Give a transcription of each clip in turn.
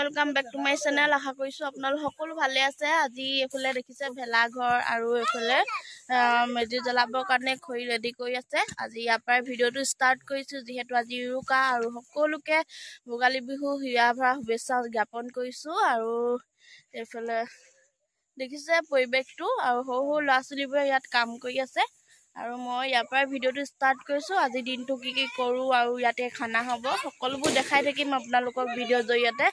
Welcome back to my channel. आशा কৰিছো আপোনালোক সকলো ভালে আছে। আজি এফালে দেখিছে ভেলা ঘৰ আৰু এফালে মেজি জ্বলাবৰ কাৰণে খৰি ৰেডি কৰি আছে। আজি ইয়াৰ পৰা ভিডিঅ'টো ষ্টাৰ্ট কৰিছো, যিহেতু আজি উৰুকা আৰু সকলোকে ভোগালী বিহু হিয়া ভৰা শুভেচ্ছা জ্ঞাপন কৰিছো। আৰু এফালে দেখিছে পৰিৱেশটো আৰু সৰু সৰু ল'ৰা ছোৱালীবোৰে ইয়াত কাম কৰি আছে। আৰু মই ইয়াৰ পৰা ভিডিঅ'টো ষ্টাৰ্ট কৰিছো। আজি দিনটো কি কৰো আৰু ইয়াতে খানা হ'ব সকলোবোৰ দেখাই থাকিম আপোনালোকক ভিডিঅ'ৰ জৰিয়তে।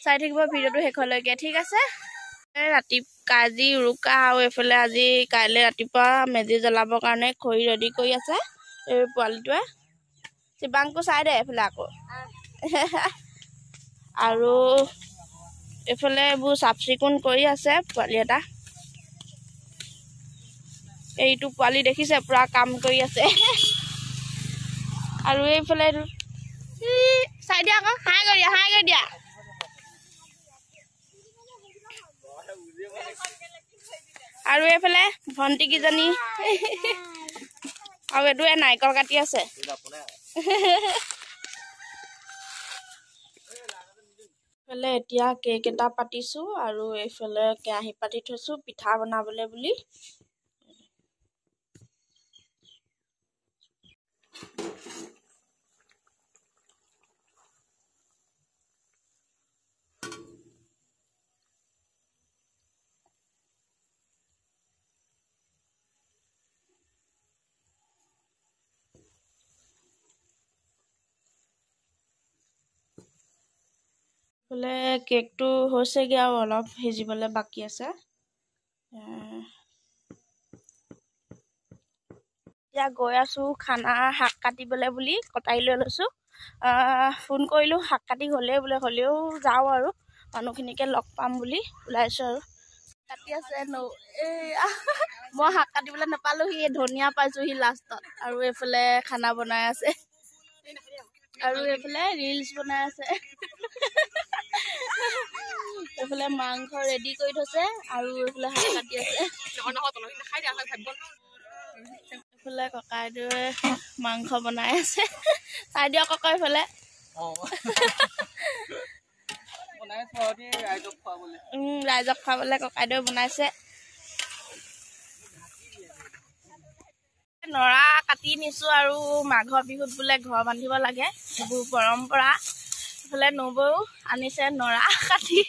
চাই থাকিব ভিডিঅ'টো শেষলৈকে, ঠিক আছে। ৰাতিপুৱা আজি উৰুকা আৰু এইফালে আজি কাইলৈ ৰাতিপুৱা মেজি জ্বলাবৰ কাৰণে খৰি ৰেডি কৰি আছে এই পোৱালিটোৱে। শিৱাংকু চাই দে এইফালে আকৌ। আৰু এইফালে এইবোৰ চাফ চিকুণ কৰি আছে পোৱালি এটা। এইটো পোৱালি দেখিছে পুৰা কাম কৰি আছে। আৰু এইফালে চাই দিয়া আকৌ, হাই কৰি দিয়া। আৰু এইফালে ভণ্টি কিজনী আৰু এইটোৱে নাৰিকল কাটি আছে। এইফালে এতিয়া কেক এটা পাতিছো আৰু এইফালে কেৰাহী পাতি থৈছো পিঠা বনাবলৈ বুলি। এইফালে কেকটো হৈছেগৈ আৰু অলপ সিজিবলৈ বাকী আছে। এতিয়া গৈ আছো খানা শাক কাটিবলৈ বুলি কটাৰী লৈ লৈছো। ফোন কৰিলো শাক কাটি হ'লেই বোলে, হ'লেও যাওঁ আৰু মানুহখিনিকে লগ পাম বুলি ওলাইছো। আৰু কাটি আছে মই শাক কাটিবলৈ নাপালোহি, ধনিয়া পাইছোহি লাষ্টত। আৰু এইফালে খানা বনাই আছে আৰু এইফালে ৰিলচ বনাই আছে। এইফালে মাংস ৰেডি কৰি থৈছে আৰু এইফালে শাক কাটি আছে। এইফালে ককাইদেউৱে মাংস বনাই আছে। চাই দিয়ক ককাই এইফালে। ৰাইজক খুৱাবলে ককাইদেউ বনাইছে। নৰা কাটি নিছো আৰু মাঘৰ বিহুত বোলে ঘৰ বান্ধিব লাগে, সেইবোৰ পৰম্পৰা। এইফালে নবৌও আনিছে নৰা কাটি।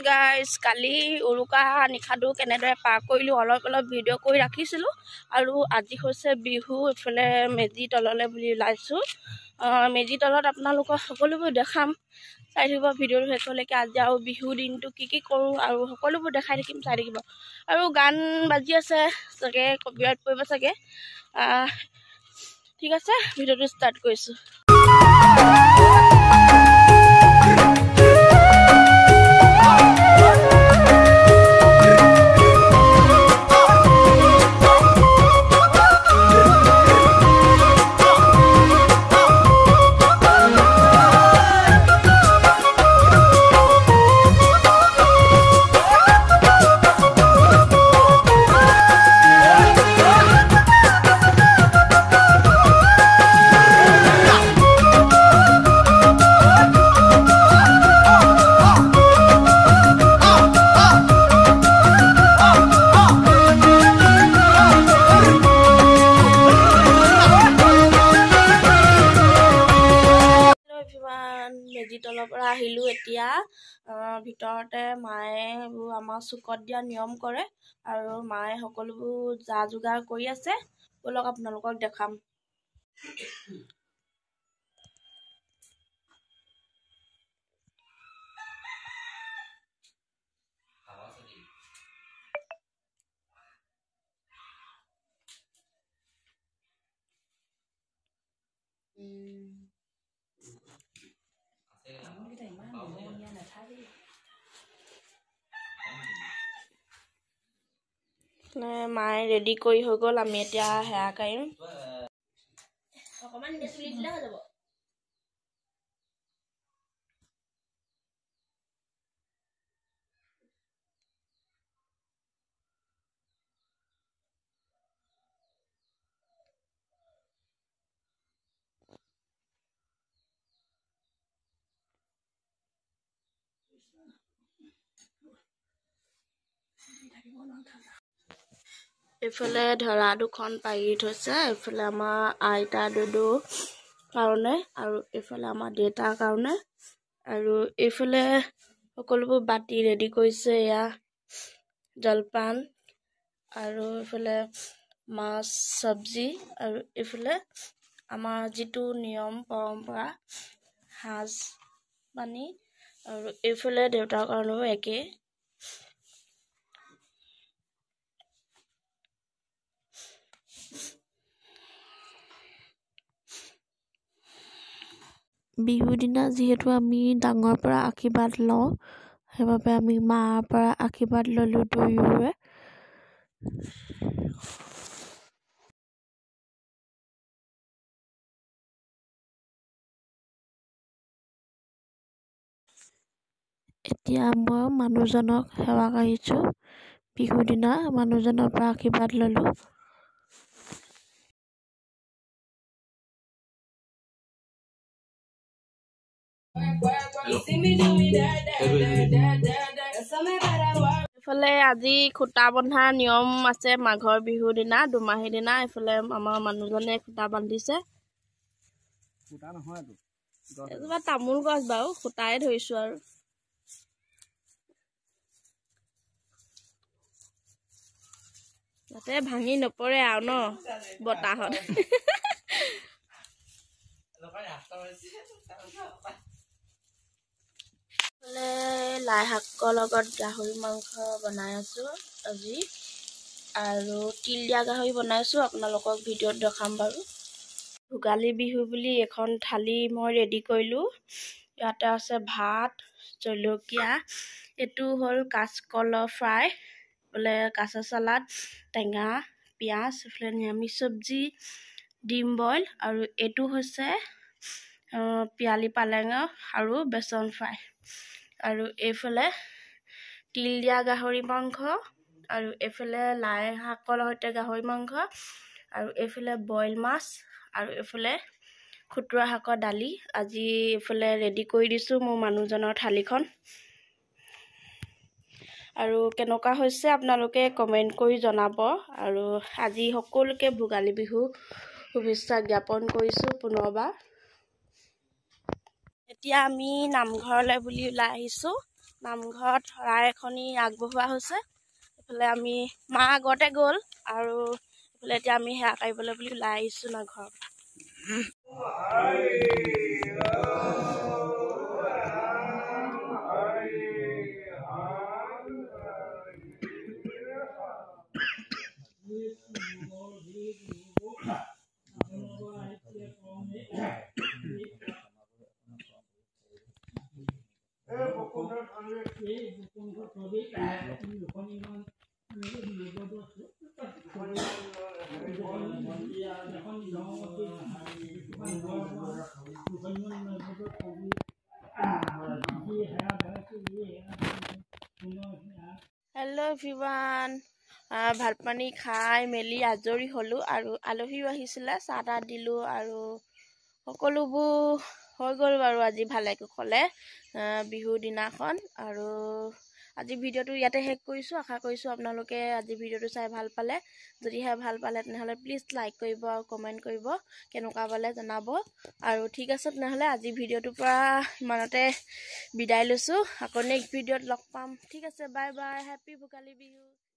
গাইজ, কালি উৰুকা নিশাটো কেনেদৰে পাৰ কৰিলোঁ অলপ ভিডিঅ' কৰি ৰাখিছিলোঁ। আৰু আজি হৈছে বিহু। এইফালে মেজি তললৈ বুলি ওলাইছোঁ। মেজি তলত আপোনালোকক সকলোবোৰ দেখাম, চাই থাকিব ভিডিঅ'টো শেষলৈকে। আজি আৰু বিহুৰ দিনটো কি কৰোঁ আৰু সকলোবোৰ দেখাই থাকিম, চাই থাকিব। আৰু গান বাজি আছে চাগে, কপিৰাইট পৰিব চাগে। ঠিক আছে, ভিডিঅ'টো ষ্টাৰ্ট কৰিছোঁ। মেজি তলৰ পৰা আহিলোঁ এতিয়া। ভিতৰতে মায়ে এইবোৰ আমাৰ চুকত দিয়া নিয়ম কৰে আৰু মায়ে সকলোবোৰ যা যোগাৰ কৰি আছে। বলক আপোনালোকক দেখাম। মায়ে ৰেডি কৰি হৈ গ'ল আমি এতিয়া হেয়াৰ কাঢ়িম অকমান চুলি দিলে হৈ যাব এইফালে ধৰা দুখন পাৰি থৈছে এইফালে আমাৰ আইতা দুদু কাৰণে আৰু এইফালে আমাৰ দেউতাৰ কাৰণে আৰু এইফালে সকলোবোৰ বাতি ৰেডি কৰিছে এয়া জলপান আৰু এইফালে মাছ চব্জি আৰু এইফালে আমাৰ যিটো নিয়ম পৰম্পৰা সাজ পানী আৰু এইফালে দেউতাৰ কাৰণেও একেই বিহুৰ দিনা যিহেতু আমি ডাঙৰ পৰা আশীৰ্বাদ লওঁ সেইবাবে আমি মাৰ পৰা আশীৰ্বাদ ল'লোঁ দুয়োৰে এতিয়া মই মানুহজনক সেৱা কৰিছোঁ বিহুৰ দিনা মানুহজনৰ পৰা আশীৰ্বাদ ল'লোঁ এইফালে আজি খুঁটা বন্ধা নিয়ম আছে মাঘৰ বিহুৰ দিনা দুমাহীৰ দিনা এইফালে আমাৰ মানুহজনে খুঁটা বান্ধিছে এজোপা তামোল গছ বাৰু খুঁটাই ধৰিছো আৰু যাতে ভাঙি নপৰে আৰু ন বতাহত লাই শাকৰ লগত গাহৰি মাংস বনাই আছো আজি আৰু তিল দিয়া গাহৰি বনাইছো আপোনালোকক ভিডিঅ'ত দেখাম বাৰু ভোগালী বিহু বুলি এখন থালি মই ৰেডি কৰিলো ইয়াতে আছে ভাত জলকীয়া এটো হল কাচকলৰ ফ্ৰাই বলে কাঁচা সালাড টেঙা পিয়াজ ফ্লে নিৰামিষ সবজি ডিম বইল আৰু এটো হৈছে পিয়ালি পালেং আৰু বেসন ফ্ৰাই আৰু এইফালে তিল দিয়া গাহৰি মাংস আৰু এইফালে লাই শাকৰ সৈতে গাহৰি মাংস আৰু এইফালে বইল মাছ আৰু এইফালে খুতুৰা শাকৰ দালি আজি এইফালে ৰেডি কৰি দিছো মোৰ মানুহজনৰ থালিখন আৰু কেনেকুৱা হৈছে আপোনালোকে কমেন্ট কৰি জনাব আৰু আজি সকলোকে ভোগালী বিহু শুভেচ্ছা জ্ঞাপন কৰিছো পুনৰবাৰ এতিয়া আমি নামঘৰলৈ বুলি ওলাই আহিছো নামঘৰত শৰাই এখনি আগবঢ়োৱা হৈছে এফালে আমি মা আগতে গ'ল আৰু এফালে এতিয়া আমি হেয়া কাঢ়িবলৈ বুলি ওলাই আহিছো নামঘৰত Hello everyone ভাত পানী খাই মেলি আজৰি হলো আৰু আলহীও আহিছিলে চাহ তাহ দিলো আৰু সকলোবোৰ হৈ গ'ল বাৰু আজি ভালে কুশলে বিহু দিনাখন আৰু আজি ভিডিওটো ইয়াতে শেষ কৰিছো আশা কৰিছো আপোনালোকে আজি ভিডিওটো চাই ভাল পালে যদিহে ভাল পালে তেনেহলে প্লিজ লাইক কৰিব আৰু কমেন্ট কৰিব কেনেকুৱা পালে জনাব আৰু ঠিক আছে তেনেহলে আজি ভিডিওটোৰ পৰা ইমানতে বিদায় লৈছো আকৌ নেক্সট ভিডিওত লগ পাম ঠিক আছে bye bye happy Bhogali Bihu